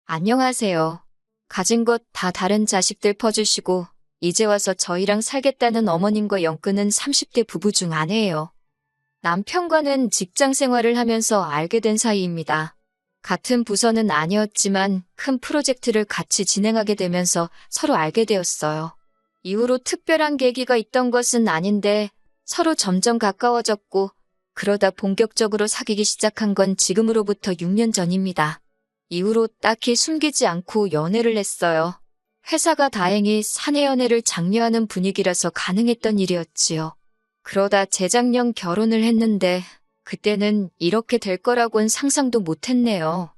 안녕하세요. 가진 것 다 다른 자식들 퍼주시고 이제 와서 저희랑 살겠다는 어머님과 엮는 30대 부부 중 아내예요. 남편과는 직장 생활을 하면서 알게 된 사이입니다. 같은 부서는 아니었지만 큰 프로젝트를 같이 진행하게 되면서 서로 알게 되었어요. 이후로 특별한 계기가 있던 것은 아닌데 서로 점점 가까워졌고 그러다 본격적으로 사귀기 시작한 건 지금으로부터 6년 전입니다. 이후로 딱히 숨기지 않고 연애를 했어요. 회사가 다행히 사내 연애를 장려하는 분위기라서 가능했던 일이었지요. 그러다 재작년 결혼을 했는데 그때는 이렇게 될 거라고는 상상도 못했네요.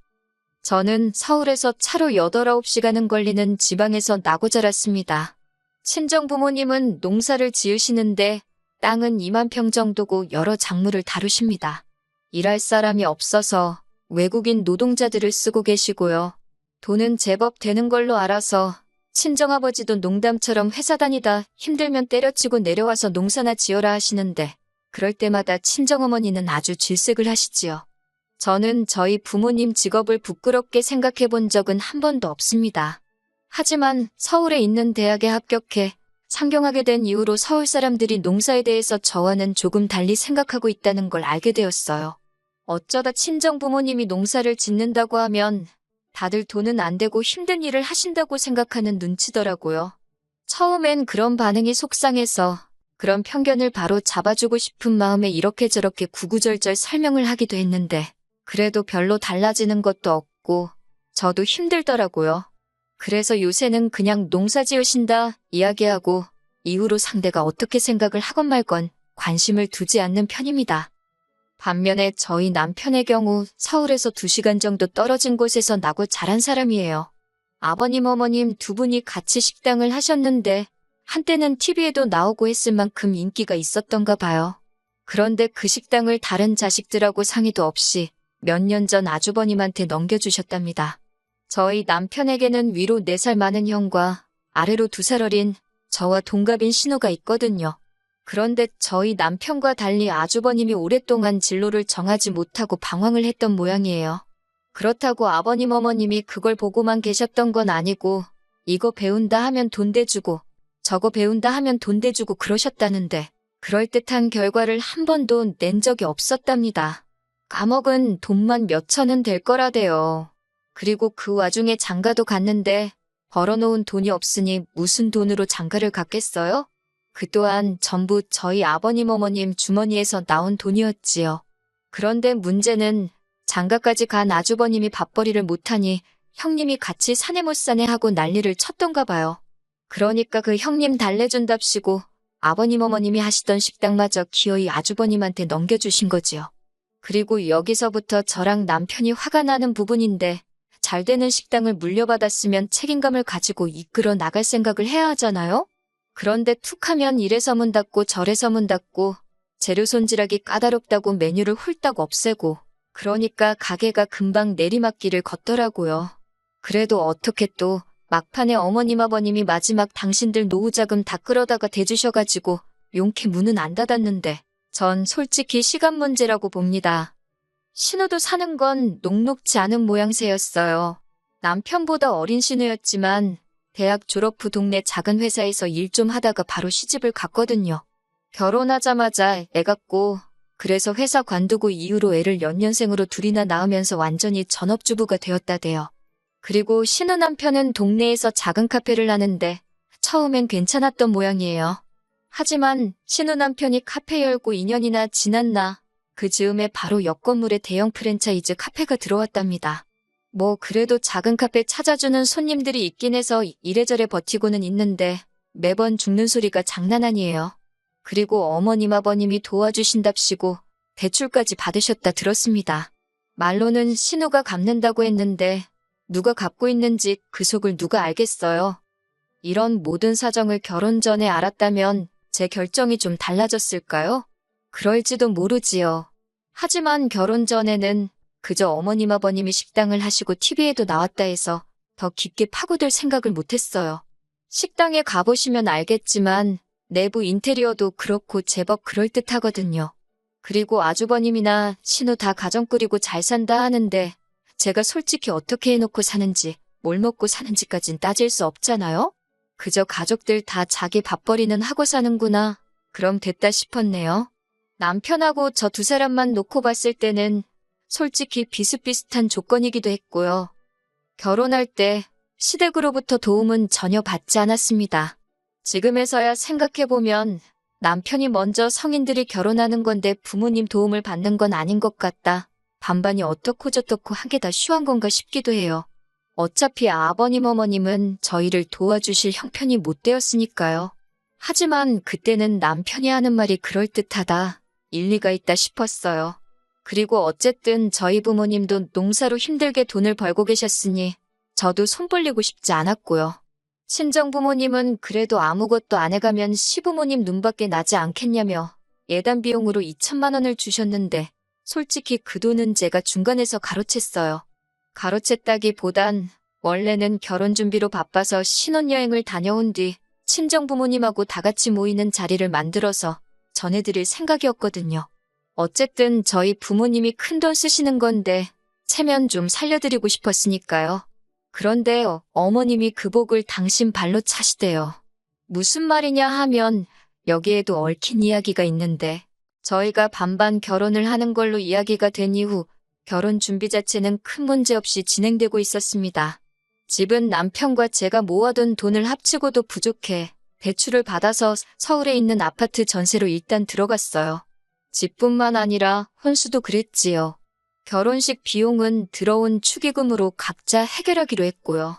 저는 서울에서 차로 8, 9시간은 걸리는 지방에서 나고 자랐습니다. 친정 부모님은 농사를 지으시는데 땅은 2만 평 정도고 여러 작물을 다루십니다. 일할 사람이 없어서 외국인 노동자들을 쓰고 계시고요. 돈은 제법 되는 걸로 알아서 친정아버지도 농담처럼 회사 다니다 힘들면 때려치고 내려와서 농사나 지어라 하시는데 그럴 때마다 친정어머니는 아주 질색을 하시지요. 저는 저희 부모님 직업을 부끄럽게 생각해 본 적은 한 번도 없습니다. 하지만 서울에 있는 대학에 합격해 상경하게 된 이후로 서울 사람들이 농사에 대해서 저와는 조금 달리 생각하고 있다는 걸 알게 되었어요. 어쩌다 친정 부모님이 농사를 짓는다고 하면 다들 돈은 안 되고 힘든 일을 하신다고 생각하는 눈치더라고요. 처음엔 그런 반응이 속상해서 그런 편견을 바로 잡아주고 싶은 마음에 이렇게 저렇게 구구절절 설명을 하기도 했는데 그래도 별로 달라지는 것도 없고 저도 힘들더라고요. 그래서 요새는 그냥 농사 지으신다 이야기하고 이후로 상대가 어떻게 생각을 하건 말건 관심을 두지 않는 편입니다. 반면에 저희 남편의 경우 서울에서 2시간 정도 떨어진 곳에서 나고 자란 사람이에요. 아버님, 어머님 두 분이 같이 식당을 하셨는데 한때는 TV에도 나오고 했을 만큼 인기가 있었던가 봐요. 그런데 그 식당을 다른 자식들하고 상의도 없이 몇 년 전 아주버님한테 넘겨주셨답니다. 저희 남편에게는 위로 4살 많은 형과 아래로 2살 어린 저와 동갑인 신우가 있거든요. 그런데 저희 남편과 달리 아주버님이 오랫동안 진로를 정하지 못하고 방황을 했던 모양이에요. 그렇다고 아버님 어머님이 그걸 보고만 계셨던 건 아니고 이거 배운다 하면 돈 대주고 저거 배운다 하면 돈 대주고 그러셨다는데 그럴듯한 결과를 한 번도 낸 적이 없었답니다. 감옥은 돈만 몇 천은 될 거라대요. 그리고 그 와중에 장가도 갔는데 벌어놓은 돈이 없으니 무슨 돈으로 장가를 갔겠어요? 그 또한 전부 저희 아버님 어머님 주머니에서 나온 돈이었지요. 그런데 문제는 장가까지 간 아주버님이 밥벌이를 못하니 형님이 같이 사내 못 사내 하고 난리를 쳤던가 봐요. 그러니까 그 형님 달래준답시고 아버님 어머님이 하시던 식당마저 기어이 아주버님한테 넘겨주신 거지요. 그리고 여기서부터 저랑 남편이 화가 나는 부분인데 잘 되는 식당을 물려받았으면 책임감을 가지고 이끌어 나갈 생각을 해야 하잖아요? 그런데 툭 하면 이래서 문 닫고 저래서 문 닫고 재료 손질하기 까다롭다고 메뉴를 홀딱 없애고 그러니까 가게가 금방 내리막길을 걷더라고요. 그래도 어떻게 또 막판에 어머님 아버님이 마지막 당신들 노후자금 다 끌어다가 대주셔가지고 용케 문은 안 닫았는데 전 솔직히 시간 문제라고 봅니다. 신우도 사는 건 녹록지 않은 모양새였어요. 남편보다 어린 신우였지만 대학 졸업 후 동네 작은 회사에서 일 좀 하다가 바로 시집을 갔거든요. 결혼하자마자 애 갖고 그래서 회사 관두고 이후로 애를 연년생으로 둘이나 낳으면서 완전히 전업주부가 되었다대요. 그리고 신우 남편은 동네에서 작은 카페를 하는데 처음엔 괜찮았던 모양이에요. 하지만 신우 남편이 카페 열고 2년이나 지났나 그 즈음에 바로 옆 건물에 대형 프랜차이즈 카페가 들어왔답니다. 뭐 그래도 작은 카페 찾아주는 손님들이 있긴 해서 이래저래 버티고는 있는데 매번 죽는 소리가 장난 아니에요. 그리고 어머님 아버님이 도와주신답시고 대출까지 받으셨다 들었습니다. 말로는 신우가 갚는다고 했는데 누가 갚고 있는지 그 속을 누가 알겠어요. 이런 모든 사정을 결혼 전에 알았다면 제 결정이 좀 달라졌을까요? 그럴지도 모르지요. 하지만 결혼 전에는 그저 어머님 아버님이 식당을 하시고 TV에도 나왔다 해서 더 깊게 파고들 생각을 못했어요. 식당에 가보시면 알겠지만 내부 인테리어도 그렇고 제법 그럴듯하거든요. 그리고 아주버님이나 신우 다 가정 꾸리고 잘 산다 하는데 제가 솔직히 어떻게 해놓고 사는지, 뭘 먹고 사는지까진 따질 수 없잖아요? 그저 가족들 다 자기 밥벌이는 하고 사는구나. 그럼 됐다 싶었네요. 남편하고 저 두 사람만 놓고 봤을 때는 솔직히 비슷비슷한 조건이기도 했고요. 결혼할 때 시댁으로부터 도움은 전혀 받지 않았습니다. 지금에서야 생각해보면 남편이 먼저 성인들이 결혼하는 건데 부모님 도움을 받는 건 아닌 것 같다. 반반이 어떻고 저떻고 한 게 다 쉬운 건가 싶기도 해요. 어차피 아버님 어머님은 저희를 도와주실 형편이 못 되었으니까요. 하지만 그때는 남편이 하는 말이 그럴듯하다. 일리가 있다 싶었어요. 그리고 어쨌든 저희 부모님도 농사로 힘들게 돈을 벌고 계셨으니 저도 손 벌리고 싶지 않았고요. 친정부모님은 그래도 아무것도 안 해가면 시부모님 눈밖에 나지 않겠냐며 예단 비용으로 2천만 원을 주셨는데 솔직히 그 돈은 제가 중간에서 가로챘어요. 가로챘다기보단 원래는 결혼 준비로 바빠서 신혼여행을 다녀온 뒤 친정부모님하고 다 같이 모이는 자리를 만들어서 전해드릴 생각이었거든요. 어쨌든 저희 부모님이 큰돈 쓰시는 건데 체면 좀 살려드리고 싶었으니까요. 그런데 어머님이 그 복을 당신 발로 차시대요. 무슨 말이냐 하면 여기에도 얽힌 이야기가 있는데 저희가 반반 결혼을 하는 걸로 이야기가 된 이후 결혼 준비 자체는 큰 문제 없이 진행되고 있었습니다. 집은 남편과 제가 모아둔 돈을 합치고도 부족해 대출을 받아서 서울에 있는 아파트 전세로 일단 들어갔어요. 집뿐만 아니라 혼수도 그랬지요. 결혼식 비용은 들어온 축의금으로 각자 해결하기로 했고요.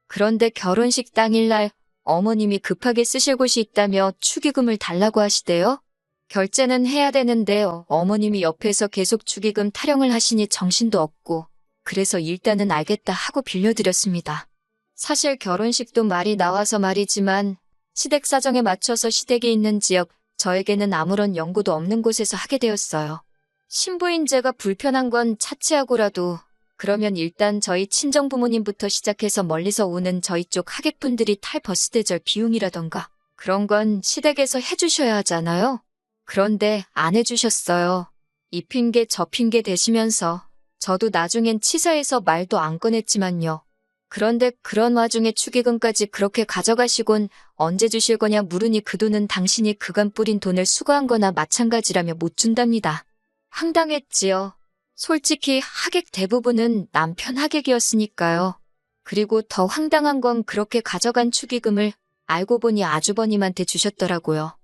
그런데 결혼식 당일날 어머님이 급하게 쓰실 곳이 있다며 축의금을 달라고 하시대요. 결제는 해야 되는데 어머님이 옆에서 계속 축의금 타령을 하시니 정신도 없고 그래서 일단은 알겠다 하고 빌려드렸습니다. 사실 결혼식도 말이 나와서 말이지만 시댁 사정에 맞춰서 시댁에 있는 지역 저에게는 아무런 연고도 없는 곳에서 하게 되었어요. 신부인제가 불편한 건 차치하고라도 그러면 일단 저희 친정부모님부터 시작해서 멀리서 오는 저희 쪽 하객분들이 탈 버스대절 비용이라던가 그런 건 시댁에서 해주셔야 하잖아요. 그런데 안 해주셨어요. 이 핑계 저 핑계 대시면서 저도 나중엔 치사해서 말도 안 꺼냈지만요. 그런데 그런 와중에 축의금까지 그렇게 가져가시곤 언제 주실 거냐 물으니 그 돈은 당신이 그간 뿌린 돈을 수거한 거나 마찬가지라며 못 준답니다. 황당했지요. 솔직히 하객 대부분은 남편 하객이었으니까요. 그리고 더 황당한 건 그렇게 가져간 축의금을 알고 보니 아주버님한테 주셨더라고요.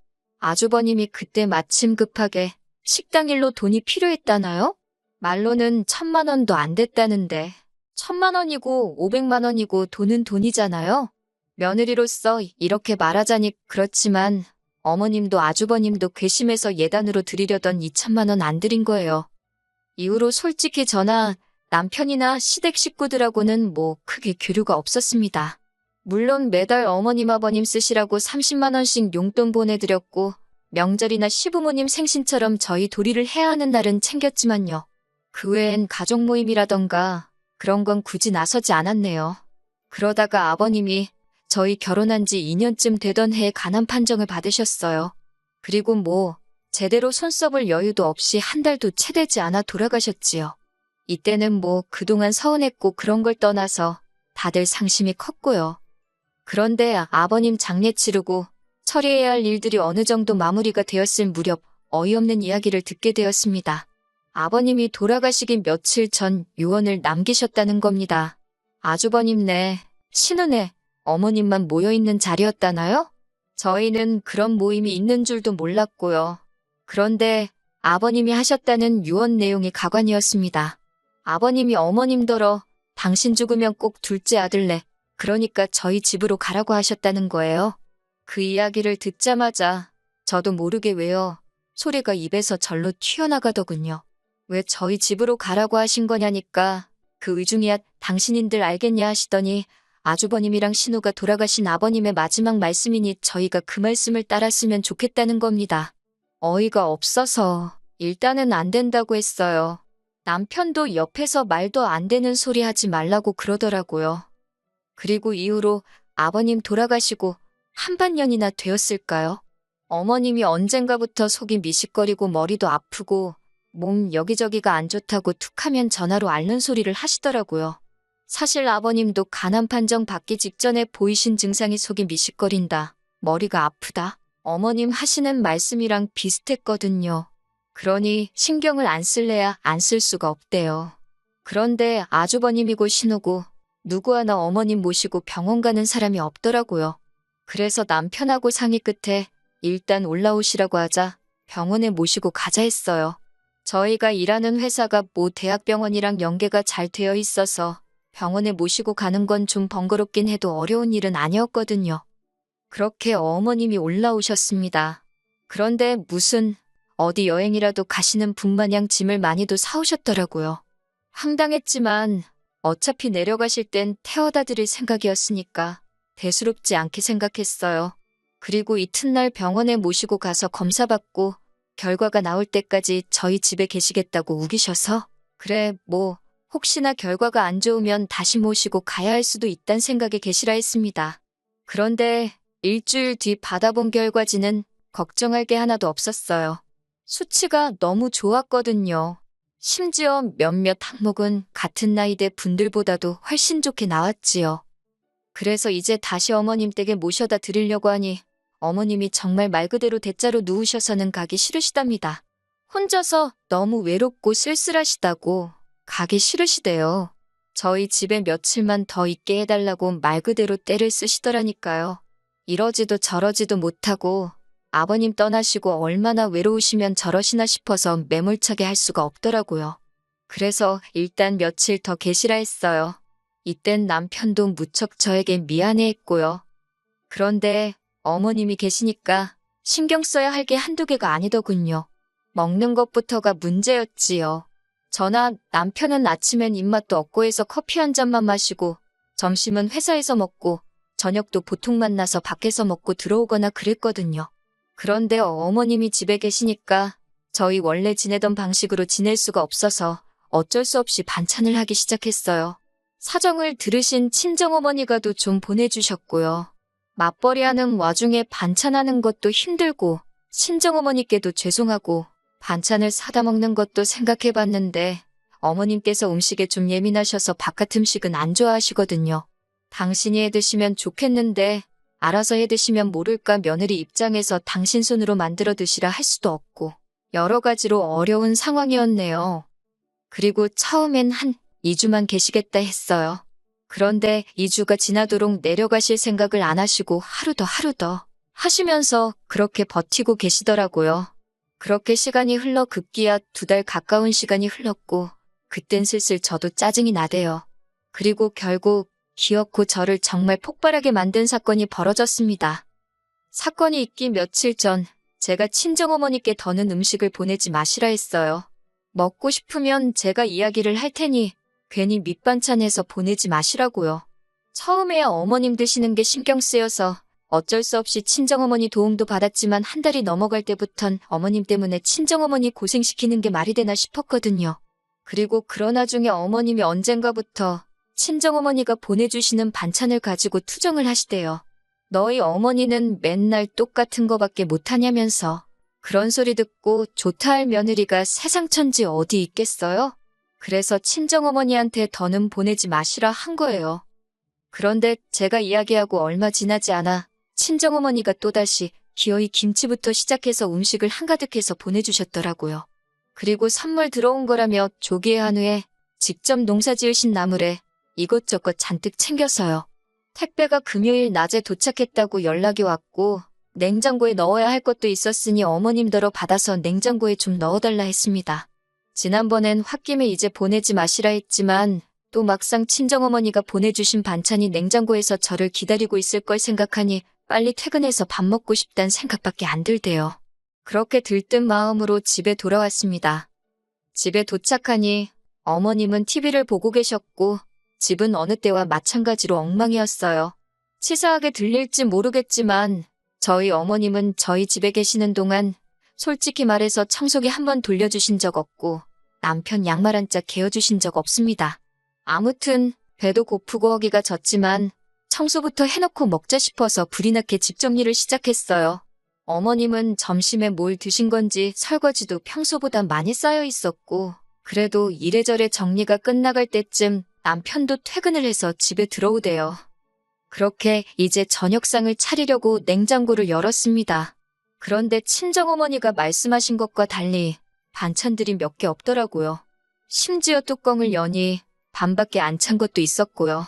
아주버님이 그때 마침 급하게 식당 일로 돈이 필요했다나요? 말로는 1,000만 원도 안 됐다는데 1,000만 원이고 500만 원이고 돈은 돈이잖아요. 며느리로서 이렇게 말하자니 그렇지만 어머님도 아주버님도 괘씸해서 예단으로 드리려던 2,000만 원 안 드린 거예요. 이후로 솔직히 저나 남편이나 시댁 식구들하고는 뭐 크게 교류가 없었습니다. 물론 매달 어머님 아버님 쓰시라고 30만 원씩 용돈 보내드렸고 명절이나 시부모님 생신처럼 저희 도리를 해야 하는 날은 챙겼지만요. 그 외엔 가족 모임이라던가 그런 건 굳이 나서지 않았네요. 그러다가 아버님이 저희 결혼한 지 2년쯤 되던 해에 간암 판정을 받으셨어요. 그리고 뭐 제대로 손 써볼 여유도 없이 한 달도 채 되지 않아 돌아가셨지요. 이때는 뭐 그동안 서운했고 그런 걸 떠나서 다들 상심이 컸고요. 그런데 아버님 장례 치르고 처리해야 할 일들이 어느 정도 마무리가 되었을 무렵 어이없는 이야기를 듣게 되었습니다. 아버님이 돌아가시기 며칠 전 유언을 남기셨다는 겁니다. 아주버님네, 신은혜, 어머님만 모여있는 자리였다나요? 저희는 그런 모임이 있는 줄도 몰랐고요. 그런데 아버님이 하셨다는 유언 내용이 가관이었습니다. 아버님이 어머님더러 당신 죽으면 꼭 둘째 아들내, 그러니까 저희 집으로 가라고 하셨다는 거예요. 그 이야기를 듣자마자 저도 모르게 왜요. 소리가 입에서 절로 튀어나가더군요. 왜 저희 집으로 가라고 하신 거냐니까 그 의중이야 당신인들 알겠냐 하시더니 아주버님이랑 신우가 돌아가신 아버님의 마지막 말씀이니 저희가 그 말씀을 따랐으면 좋겠다는 겁니다. 어이가 없어서 일단은 안 된다고 했어요. 남편도 옆에서 말도 안 되는 소리 하지 말라고 그러더라고요. 그리고 이후로 아버님 돌아가시고 한반년이나 되었을까요? 어머님이 언젠가부터 속이 미식거리고 머리도 아프고 몸 여기저기가 안 좋다고 툭하면 전화로 앓는 소리를 하시더라고요. 사실 아버님도 간암 판정 받기 직전에 보이신 증상이 속이 미식거린다, 머리가 아프다, 어머님 하시는 말씀이랑 비슷했거든요. 그러니 신경을 안 쓸래야 안 쓸 수가 없대요. 그런데 아주버님이고 신우고 누구 하나 어머님 모시고 병원 가는 사람이 없더라고요. 그래서 남편하고 상의 끝에 일단 올라오시라고 하자 병원에 모시고 가자 했어요. 저희가 일하는 회사가 모 대학병원이랑 연계가 잘 되어 있어서 병원에 모시고 가는 건 좀 번거롭긴 해도 어려운 일은 아니었거든요. 그렇게 어머님이 올라오셨습니다. 그런데 무슨 어디 여행이라도 가시는 분 마냥 짐을 많이도 사오셨더라고요. 황당했지만 어차피 내려가실 땐 태워다 드릴 생각이었으니까 대수롭지 않게 생각했어요. 그리고 이튿날 병원에 모시고 가서 검사받고 결과가 나올 때까지 저희 집에 계시겠다고 우기셔서 그래 뭐 혹시나 결과가 안 좋으면 다시 모시고 가야 할 수도 있단 생각에 계시라 했습니다. 그런데 일주일 뒤 받아본 결과지는 걱정할 게 하나도 없었어요. 수치가 너무 좋았거든요. 심지어 몇몇 항목은 같은 나이대 분들보다도 훨씬 좋게 나왔지요. 그래서 이제 다시 어머님 댁에 모셔다 드리려고 하니 어머님이 정말 말 그대로 대자로 누우셔서는 가기 싫으시답니다. 혼자서 너무 외롭고 쓸쓸하시다고 가기 싫으시대요. 저희 집에 며칠만 더 있게 해달라고 말 그대로 떼를 쓰시더라니까요. 이러지도 저러지도 못하고 아버님 떠나시고 얼마나 외로우시면 저러시나 싶어서 매몰차게 할 수가 없더라고요. 그래서 일단 며칠 더 계시라 했어요. 이땐 남편도 무척 저에게 미안해했고요. 그런데 어머님이 계시니까 신경 써야 할 게 한두 개가 아니더군요. 먹는 것부터가 문제였지요. 저나 남편은 아침엔 입맛도 없고 해서 커피 한 잔만 마시고 점심은 회사에서 먹고 저녁도 보통 만나서 밖에서 먹고 들어오거나 그랬거든요. 그런데 어머님이 집에 계시니까 저희 원래 지내던 방식으로 지낼 수가 없어서 어쩔 수 없이 반찬을 하기 시작했어요. 사정을 들으신 친정어머니가도 좀 보내주셨고요. 맞벌이하는 와중에 반찬하는 것도 힘들고 친정어머니께도 죄송하고 반찬을 사다 먹는 것도 생각해봤는데 어머님께서 음식에 좀 예민하셔서 바깥 음식은 안 좋아하시거든요. 당신이 해드시면 좋겠는데 알아서 해드시면 모를까 며느리 입장에서 당신 손으로 만들어 드시라 할 수도 없고 여러 가지로 어려운 상황이었네요. 그리고 처음엔 한 2주만 계시겠다 했어요. 그런데 2주가 지나도록 내려가실 생각을 안 하시고 하루 더 하시면서 그렇게 버티고 계시더라고요. 그렇게 시간이 흘러 급기야 2달 가까운 시간이 흘렀고 그땐 슬슬 저도 짜증이 나대요. 그리고 결국 기어코 저를 정말 폭발하게 만든 사건이 벌어졌습니다. 사건이 있기 며칠 전 제가 친정어머니께 더는 음식을 보내지 마시라 했어요. 먹고 싶으면 제가 이야기를 할 테니 괜히 밑반찬해서 보내지 마시라고요. 처음에야 어머님 드시는 게 신경 쓰여서 어쩔 수 없이 친정어머니 도움도 받았지만 한 달이 넘어갈 때부턴 어머님 때문에 친정어머니 고생시키는 게 말이 되나 싶었거든요. 그리고 그러나 중에 어머님이 언젠가부터 친정어머니가 보내주시는 반찬을 가지고 투정을 하시대요. 너희 어머니는 맨날 똑같은 거밖에 못하냐면서. 그런 소리 듣고 좋다 할 며느리가 세상 천지 어디 있겠어요? 그래서 친정어머니한테 더는 보내지 마시라 한 거예요. 그런데 제가 이야기하고 얼마 지나지 않아 친정어머니가 또다시 기어이 김치부터 시작해서 음식을 한가득해서 보내주셨더라고요. 그리고 선물 들어온 거라며 조기의 한우에 직접 농사 지으신 나물에 이것저것 잔뜩 챙겨서요. 택배가 금요일 낮에 도착했다고 연락이 왔고 냉장고에 넣어야 할 것도 있었으니 어머님더러 받아서 냉장고에 좀 넣어달라 했습니다. 지난번엔 홧김에 이제 보내지 마시라 했지만 또 막상 친정어머니가 보내주신 반찬이 냉장고에서 저를 기다리고 있을 걸 생각하니 빨리 퇴근해서 밥 먹고 싶단 생각밖에 안 들대요. 그렇게 들뜬 마음으로 집에 돌아왔습니다. 집에 도착하니 어머님은 TV를 보고 계셨고 집은 어느 때와 마찬가지로 엉망이었어요. 치사하게 들릴지 모르겠지만 저희 어머님은 저희 집에 계시는 동안 솔직히 말해서 청소기 한 번 돌려주신 적 없고 남편 양말 한 짝 개어주신 적 없습니다. 아무튼 배도 고프고 허기가 졌지만 청소부터 해놓고 먹자 싶어서 불이 나게 집 정리를 시작했어요. 어머님은 점심에 뭘 드신 건지 설거지도 평소보다 많이 쌓여 있었고, 그래도 이래저래 정리가 끝나갈 때쯤 남편도 퇴근을 해서 집에 들어오대요. 그렇게 이제 저녁상을 차리려고 냉장고를 열었습니다. 그런데 친정어머니가 말씀하신 것과 달리 반찬들이 몇 개 없더라고요. 심지어 뚜껑을 여니 반밖에 안 찬 것도 있었고요.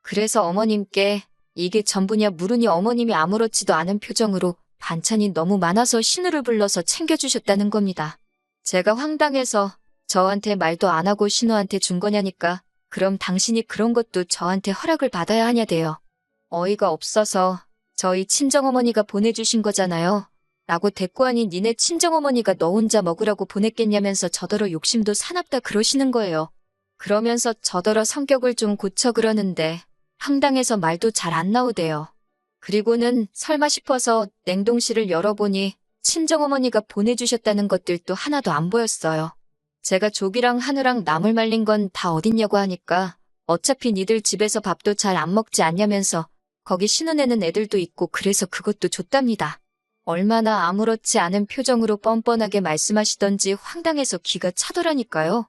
그래서 어머님께 이게 전부냐 물으니 어머님이 아무렇지도 않은 표정으로 반찬이 너무 많아서 신우를 불러서 챙겨주셨다는 겁니다. 제가 황당해서 저한테 말도 안 하고 신우한테 준 거냐니까 그럼 당신이 그런 것도 저한테 허락을 받아야 하냐대요. 어이가 없어서 저희 친정어머니가 보내주신 거잖아요. 라고 대꾸하니 니네 친정어머니가 너 혼자 먹으라고 보냈겠냐면서 저더러 욕심도 사납다 그러시는 거예요. 그러면서 저더러 성격을 좀 고쳐 그러는데 황당해서 말도 잘 안 나오대요. 그리고는 설마 싶어서 냉동실을 열어보니 친정어머니가 보내주셨다는 것들도 하나도 안 보였어요. 제가 조기랑 한우랑 나물 말린 건 다 어딨냐고 하니까 어차피 니들 집에서 밥도 잘 안 먹지 않냐면서 거기 신혼에는 애들도 있고 그래서 그것도 줬답니다. 얼마나 아무렇지 않은 표정으로 뻔뻔하게 말씀하시던지 황당해서 기가 차더라니까요.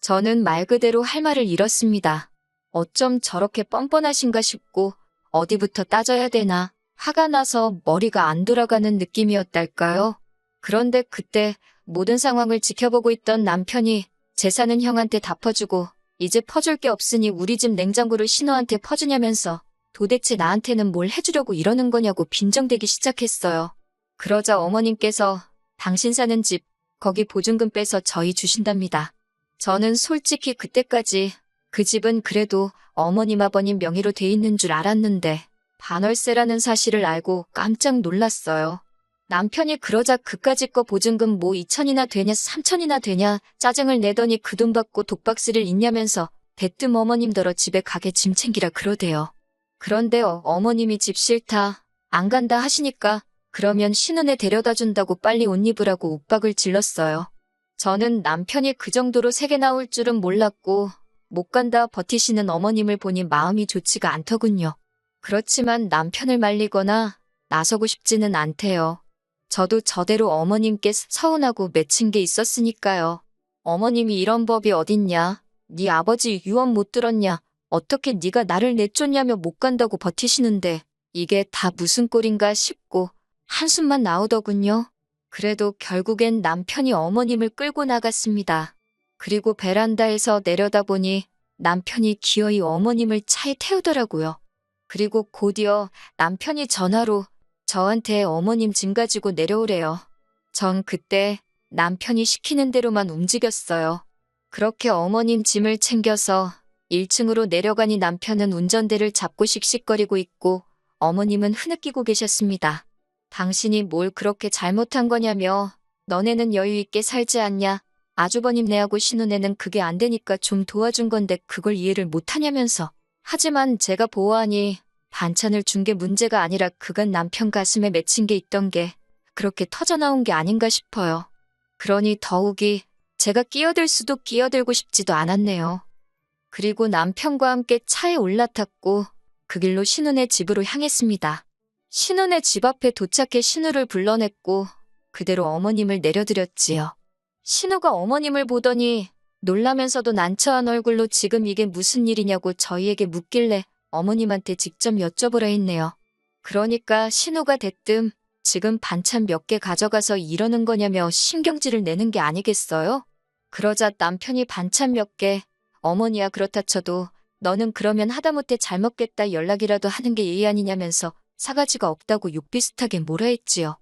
저는 말 그대로 할 말을 잃었습니다. 어쩜 저렇게 뻔뻔하신가 싶고 어디부터 따져야 되나 화가 나서 머리가 안 돌아가는 느낌이었달까요. 그런데 그때 모든 상황을 지켜보고 있던 남편이 재산은 형한테 다 퍼주고 이제 퍼줄 게 없으니 우리 집 냉장고를 신우한테 퍼주냐면서 도대체 나한테는 뭘 해주려고 이러는 거냐고 빈정대기 시작했어요. 그러자 어머님께서 당신 사는 집 거기 보증금 빼서 저희 주신답니다. 저는 솔직히 그때까지 그 집은 그래도 어머님 아버님 명의로 돼 있는 줄 알았는데 반월세라는 사실을 알고 깜짝 놀랐어요. 남편이 그러자 그까짓 거 보증금 뭐 2천이나 되냐 3천이나 되냐 짜증을 내더니 그 돈 받고 독박스를 있냐면서 대뜸 어머님더러 집에 가게 짐 챙기라 그러대요. 그런데 어머님이 집 싫다 안 간다 하시니까 그러면 신혼에 데려다 준다고 빨리 옷 입으라고 윽박을 질렀어요. 저는 남편이 그 정도로 세게 나올 줄은 몰랐고 못 간다 버티시는 어머님을 보니 마음이 좋지가 않더군요. 그렇지만 남편을 말리거나 나서고 싶지는 않대요. 저도 저대로 어머님께 서운하고 맺힌 게 있었으니까요. 어머님이 이런 법이 어딨냐. 네 아버지 유언 못 들었냐. 어떻게 네가 나를 내쫓냐며 못 간다고 버티시는데 이게 다 무슨 꼴인가 싶고 한숨만 나오더군요. 그래도 결국엔 남편이 어머님을 끌고 나갔습니다. 그리고 베란다에서 내려다보니 남편이 기어이 어머님을 차에 태우더라고요. 그리고 곧이어 남편이 전화로 저한테 어머님 짐 가지고 내려오래요. 전 그때 남편이 시키는 대로만 움직였어요. 그렇게 어머님 짐을 챙겨서 1층으로 내려가니 남편은 운전대를 잡고 씩씩거리고 있고 어머님은 흐느끼고 계셨습니다. 당신이 뭘 그렇게 잘못한 거냐며 너네는 여유 있게 살지 않냐. 아주버님 내하고 신혼에는 그게 안 되니까 좀 도와준 건데 그걸 이해를 못하냐면서. 하지만 제가 보아하니 반찬을 준 게 문제가 아니라 그간 남편 가슴에 맺힌 게 있던 게 그렇게 터져나온 게 아닌가 싶어요. 그러니 더욱이 제가 끼어들 수도 끼어들고 싶지도 않았네요. 그리고 남편과 함께 차에 올라탔고 그 길로 신혼의 집으로 향했습니다. 신혼의 집 앞에 도착해 신우를 불러냈고 그대로 어머님을 내려드렸지요. 신우가 어머님을 보더니 놀라면서도 난처한 얼굴로 지금 이게 무슨 일이냐고 저희에게 묻길래 어머님한테 직접 여쭤보라 했네요. 그러니까 신우가 대뜸 지금 반찬 몇 개 가져가서 이러는 거냐며 신경질을 내는 게 아니겠어요? 그러자 남편이 반찬 몇 개, 어머니야 그렇다 쳐도 너는 그러면 하다못해 잘 먹겠다 연락이라도 하는 게 예의 아니냐면서 사가지가 없다고 욕 비슷하게 뭐라 했지요.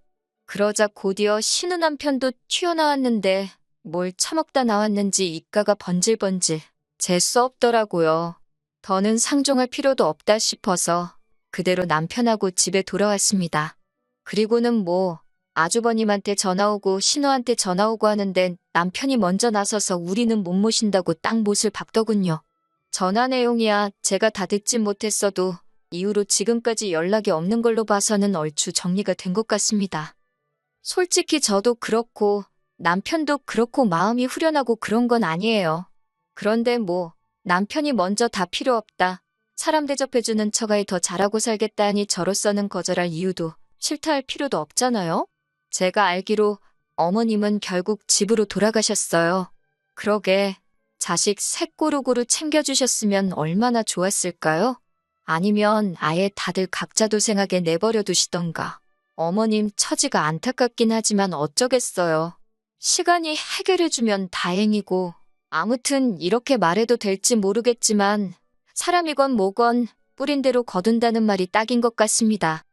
그러자 곧이어 신우 남편도 튀어나왔는데 뭘 처먹다 나왔는지 입가가 번질번질 재수 없더라고요. 더는 상종할 필요도 없다 싶어서 그대로 남편하고 집에 돌아왔습니다. 그리고는 뭐 아주버님한테 전화 오고 신우한테 전화 오고 하는데 남편이 먼저 나서서 우리는 못 모신다고 딱 못을 박더군요. 전화 내용이야 제가 다 듣진 못했어도 이후로 지금까지 연락이 없는 걸로 봐서는 얼추 정리가 된 것 같습니다. 솔직히 저도 그렇고 남편도 그렇고 마음이 후련하고 그런 건 아니에요. 그런데 뭐 남편이 먼저 다 필요 없다. 사람 대접해주는 처가에 더 잘하고 살겠다 하니 저로서는 거절할 이유도 싫다 할 필요도 없잖아요? 제가 알기로 어머님은 결국 집으로 돌아가셨어요. 그러게, 자식 셋 고루고루 챙겨주셨으면 얼마나 좋았을까요? 아니면 아예 다들 각자 도생하게 내버려 두시던가. 어머님 처지가 안타깝긴 하지만 어쩌겠어요. 시간이 해결해주면 다행이고, 아무튼 이렇게 말해도 될지 모르겠지만, 사람이건 뭐건 뿌린 대로 거둔다는 말이 딱인 것 같습니다.